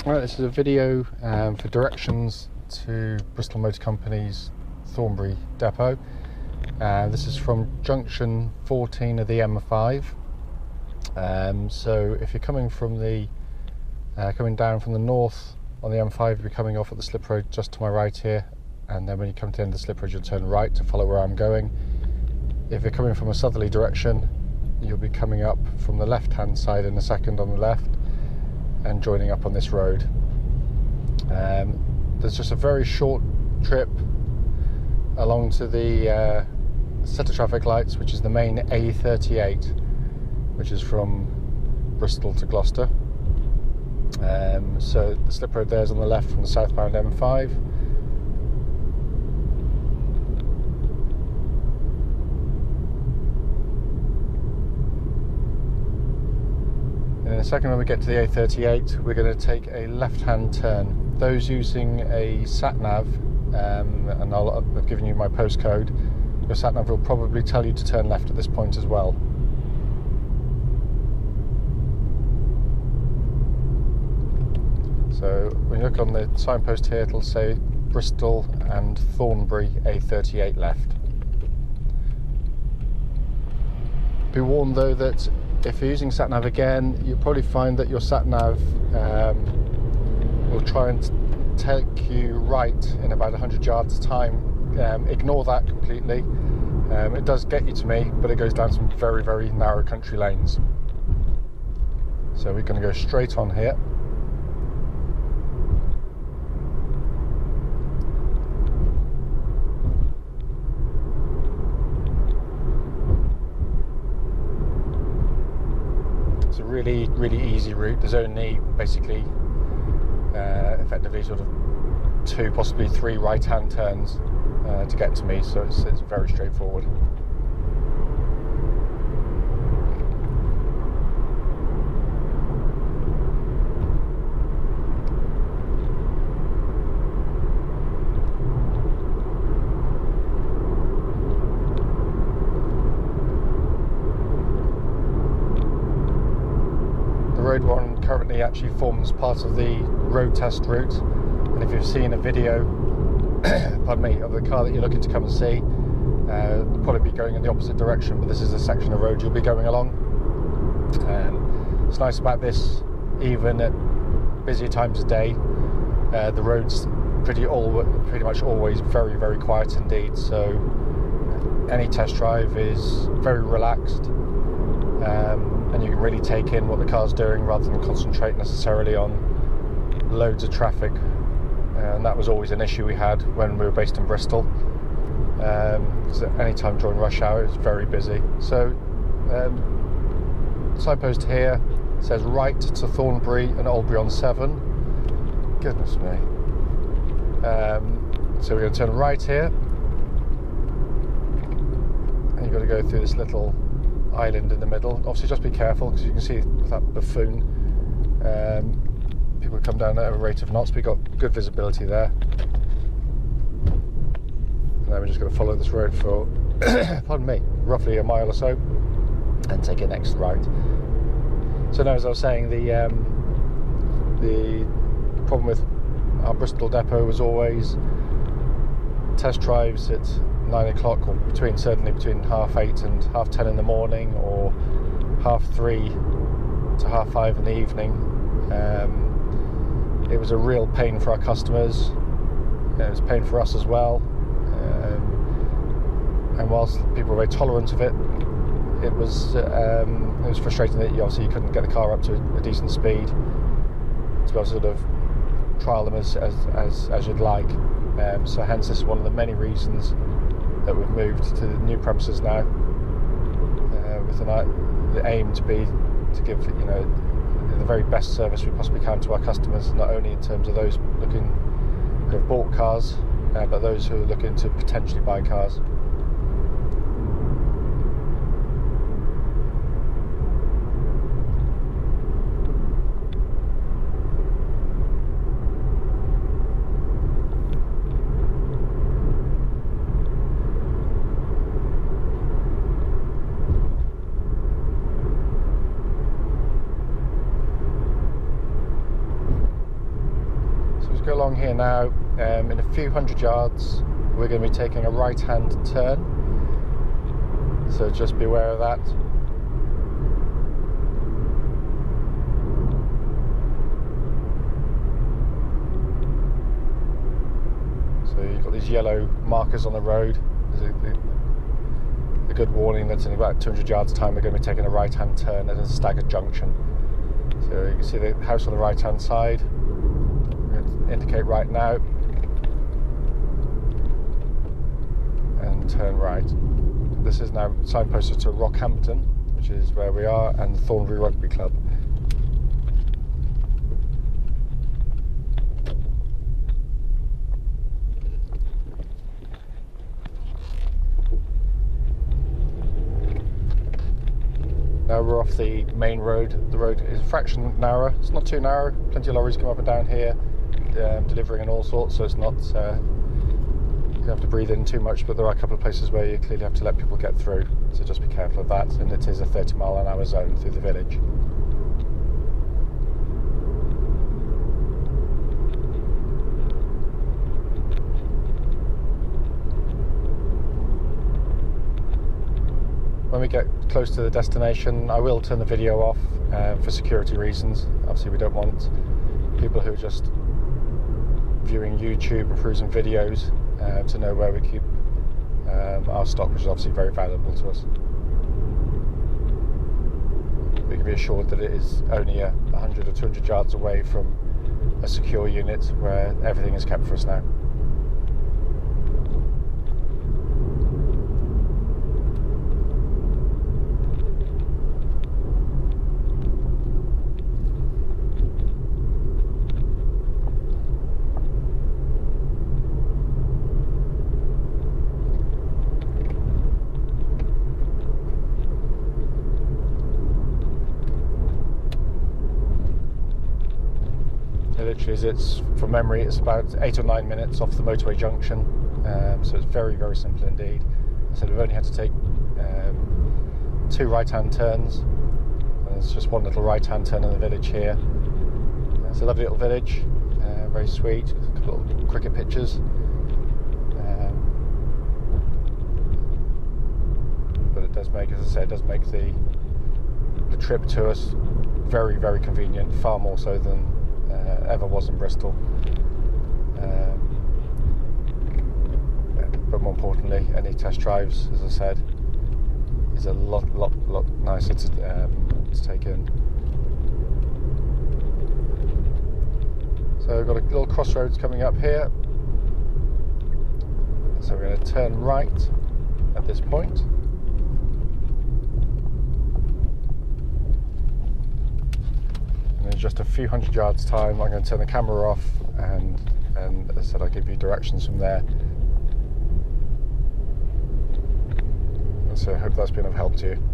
Right, this is a video for directions to Bristol Motor Company's Thorbury depot. This is from junction 14 of the M5. So if you're coming from coming down from the north on the M5, you'll be coming off at the slip road just to my right here, and then when you come to the end of the slip road, you'll turn right to follow where I'm going. If you're coming from a southerly direction, you'll be coming up from the left-hand side in a second on the left and joining up on this road. There's just a very short trip along to the set of traffic lights, which is the main A38, which is from Bristol to Gloucester. So the slip road there is on the left from the southbound M5. In a second, when we get to the A38, we're going to take a left-hand turn. Those using a sat-nav, and I've given you my postcode, your sat-nav will probably tell you to turn left at this point as well. So when you look on the signpost here, it'll say Bristol and Thorbury A38 left. Be warned though that if you're using sat-nav again, you'll probably find that your sat-nav will try and take you right in about 100 yards time. Ignore that completely. It does get you to me, but it goes down some very, very narrow country lanes. So we're going to go straight on here. Really easy route. There's only basically effectively sort of 2, possibly 3 right-hand turns to get to me, so it's very straightforward. Road 1 currently actually forms part of the road test route, and if you've seen a video pardon me, of the car that you're looking to come and see, you'll probably be going in the opposite direction, but this is a section of road you'll be going along. It's nice about this, even at busier times of day, the road's pretty much always very, very quiet indeed, so any test drive is very relaxed. And you can really take in what the car's doing rather than concentrate necessarily on loads of traffic, and that was always an issue we had when we were based in Bristol, because at any time during rush hour it was very busy. So signpost here says right to Thorbury and Albury on 7. Goodness me. So we're going to turn right here, and you've got to go through this little island in the middle. Obviously just be careful, because you can see that buffoon. People come down at a rate of knots, but we've got good visibility there. And then we're just going to follow this road for pardon me, roughly a mile or so, and take a next right. So now, as I was saying, the problem with our Bristol depot was always test drives at 9 o'clock, or certainly between 8:30 and 10:30 in the morning, or 3:30 to 5:30 in the evening. It was a real pain for our customers. It was a pain for us as well. And whilst people were very tolerant of it, it was frustrating that you couldn't get the car up to a decent speed to be able to sort of trial them as you'd like. So hence, this is one of the many reasons that we've moved to the new premises now, with the aim to give the very best service we possibly can to our customers, not only in terms of those looking who have bought cars, but those who are looking to potentially buy cars. driving along here now. In a few hundred yards, we're going to be taking a right-hand turn. So just be aware of that. So you've got these yellow markers on the road. There's a good warning that in about 200 yards time we're going to be taking a right-hand turn at a staggered junction. So you can see the house on the right-hand side. We're going to indicate right now and turn right. This is now signposted to Rockhampton, which is where we are, and Thorbury Rugby Club. Now we're off the main road. The road is a fraction narrower. It's not too narrow. Plenty of lorries come up and down here, delivering and all sorts, so it's not, you don't have to breathe in too much, but there are a couple of places where you clearly have to let people get through, so just be careful of that. And it is a 30-mile-an-hour zone through the village. When we get close to the destination, I will turn the video off for security reasons. Obviously we don't want people who are just viewing YouTube or cruising videos to know where we keep our stock, which is obviously very valuable to us. We can be assured that it is only 100 or 200 yards away from a secure unit where everything is kept for us now. It's from memory, it's about 8 or 9 minutes off the motorway junction, so it's very, very simple indeed. So we've only had to take 2 right-hand turns, and there's just one little right-hand turn in the village here. It's a lovely little village, very sweet, a couple of little cricket pitches. But it does make, as I said, it does make the trip to us very, very convenient, far more so than ever was in Bristol, but more importantly, any test drives, as I said, is a lot nicer to take in. So we've got a little crossroads coming up here, so we're going to turn right at this point. In just a few hundred yards time, I'm going to turn the camera off, and as I said, I'll give you directions from there. So I hope that's been of help to you.